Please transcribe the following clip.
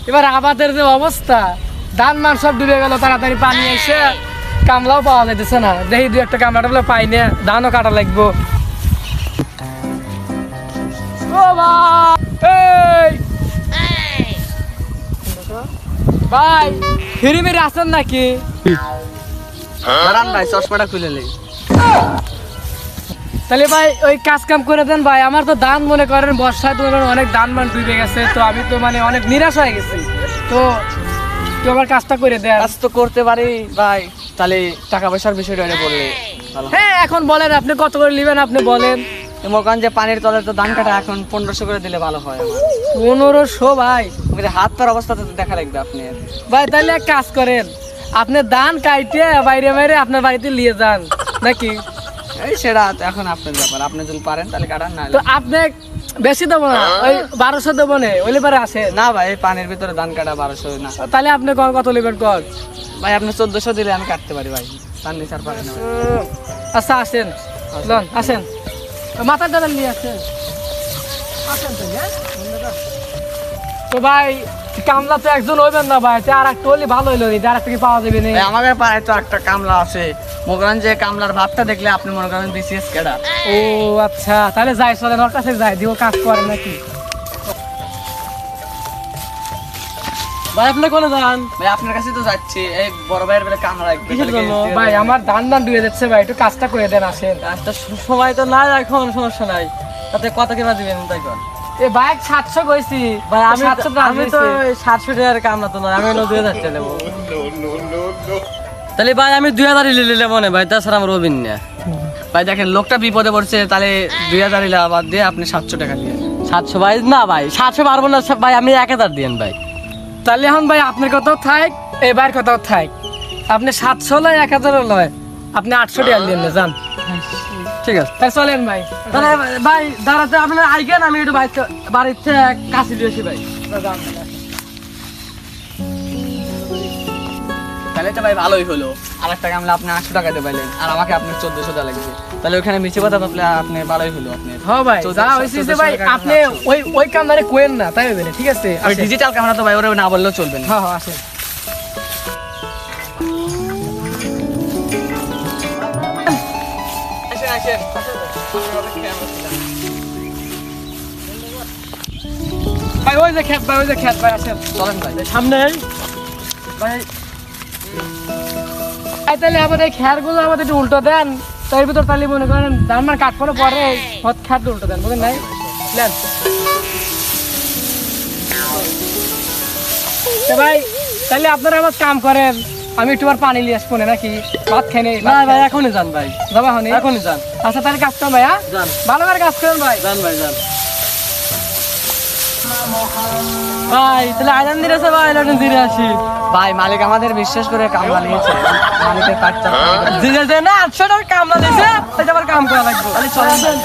এবার আমাদের যে অবস্থা, ধান মান সব ডুবে গেল, তাড়াতাড়ি পানি এসে কামলাও পাওয়া যাইতেছে না। দেখি দুই একটা কামলাটা বলে পাই না, ধানও কাটা লাগবো। ও ভাই, ভাই ফিরি মেরে আসেন নাকি? দাঁড়ান ভাই, চশমাটা খুলে নেই। তাহলে ভাই ওই কাজ কাম করে দেন ভাই। আমার তো ধান মনে করেন বর্ষায় তো অনেক ধান মান ডুবে গেছে, তো আমি তো মানে অনেক নিরাশ হয়ে গেছি। তো আমার কাজটা করে দেন। কাজ তো করতে পারি ভাই, তাহলে টাকা পয়সার বিষয়টা বললে ভালো। হ্যাঁ এখন বলেন আপনি কত করে নেবেন, আপনি বলেন। মকান যে পানির তলে তো ধান কাটা এখন 1500 করে দিলে ভালো হয়। 1500 ভাই? হাত পার অবস্থা তো দেখা লাগবে আপনি। ভাই তাহলে এক কাজ করেন, আপনি ধান কাইটে বাইরে বাইরে আপনার বাড়িতে নিয়ে যান নাকি? এই সেটা এখন আপনার ব্যাপার, আপনি যদি পারেন তাহলে কাটান, না তো আপনি বেশি দেবো না, ওই 1200 দেবো না, ওইলে পারে আসে না ভাই। এই পানির ভিতরে ধান কাটা 1200 না। তাহলে আপনি কত নেবেন কর? ভাই আপনি 1400 দিলে আমি কাটতে পারি ভাই, তার নিচে আর পারেন না। আচ্ছা আসেন, লন আসেন, মাথার ডাল নিয়ে আসেন। তো ভাই কামলা তো একজন হইবেন না ভাই, আর একটা হলে ভালো হইলো, আর একটা কি পাওয়া যাবে না? আমাদের পাড়ায় তো একটা কামলা আছে, মনে করেন যে কামলার ভাবটা দেখলে আপনি মনে করেন বিসিএস কেডা। ও আচ্ছা, তাহলে যাই চলেন, ওর কাছে যাই, দিব কাজ করে নাকি? ভাই আপনি কোনে যান? ভাই আপনার কাছে তো যাচ্ছি, এই বড় ভাইয়ের বেলা কামলা লাগবে। কিসের জন্য? ভাই আমার ধান ডুবে যাচ্ছে ভাই, একটু কাজটা করে দেন, আসেন। কাজটা সময় তো নাই এখন, সমস্যা নাই, তাতে কত কিনা দিবেন তাই কর। এ বাইক 700 কইছি ভাই আমি 700 টাকা আমি তো 700 টাকার কামলা তো না, আমি 2000 টাকা নেবো। তাহলে ভাই আমি 2000 নিলে মনে ভাই, তাছাড়া আমার অভিন না ভাই। দেখেন লোকটা বিপদে পড়ছে, তাহলে 2000 ইলা বাদ দিয়ে আপনি 700 টাকা দিয়ে। 700 ভাই না ভাই, 700 পারবো না ভাই, আমি 1000 দিয়েন ভাই। তাহলে এখন ভাই আপনার কথাও থাক, এবার কথাও থাক, আপনি 700 লয় 1000 লয়, আপনি 800 টাকা দিয়ে যান। ঠিক আছে তাই চলেন ভাই। তাহলে ভাই দাঁড়াতে আপনার আইগেন, আমি একটু বাড়িতে কাছে দিয়েছি ভাই। তাহলে তো ভাই ভালোই হলো, আর একটা কামলা আপনি 800 টাকা দিয়ে পাইলেন, আর আমাকে আপনি 1400 টাকা লাগবে। তাহলে ওখানে মিছে কথা ভাবলে আপনি ভালোই হলো। আপনি হ্যাঁ ভাই, যা হইছে যে ভাই আপনি ওই কামদারে কোয়েন না, তাই হবে না, ঠিক আছে? ওই ডিজিটাল ক্যামেরা তো ভাই ওরে না বললেও চলবে না। হ্যাঁ হ্যাঁ আসেন। ভাই ওই যে খেত, ভাই ওই যে খেত, ভাই আসেন চলেন ভাই সামনে ভাই। তাহলে আমাদের এই খেয়ারগুলো আমাদের একটু উল্টো দেন, তার ভিতর তাহলে মনে করেন ধান মার কাট করে পরে খেয়ার উল্টো দেন, বুঝলেন নাই? নেন ভাই, তাহলে আপনারা আমার কাম করেন, আমি একটু পানি নিয়ে আসবো নাকি? ভাত খেয়ে নেই? না ভাই এখনই যান ভাই, যাবা হনি? এখনই যান। আচ্ছা তাহলে কাজ করেন ভাই, হ্যাঁ যান ভালো করে কাজ করেন ভাই। যান ভাই যান ভাই। তাহলে আইলাম দিয়েছে ভাই, আইলাম দিয়ে আসি ভাই। মালিক আমাদের বিশ্বাস করে কামলা নিয়েছে, মালিকের কাজটা না 800 টাকা কামলা দিয়েছে, সেটা আবার কাম করা লাগবে। তাহলে চলেন।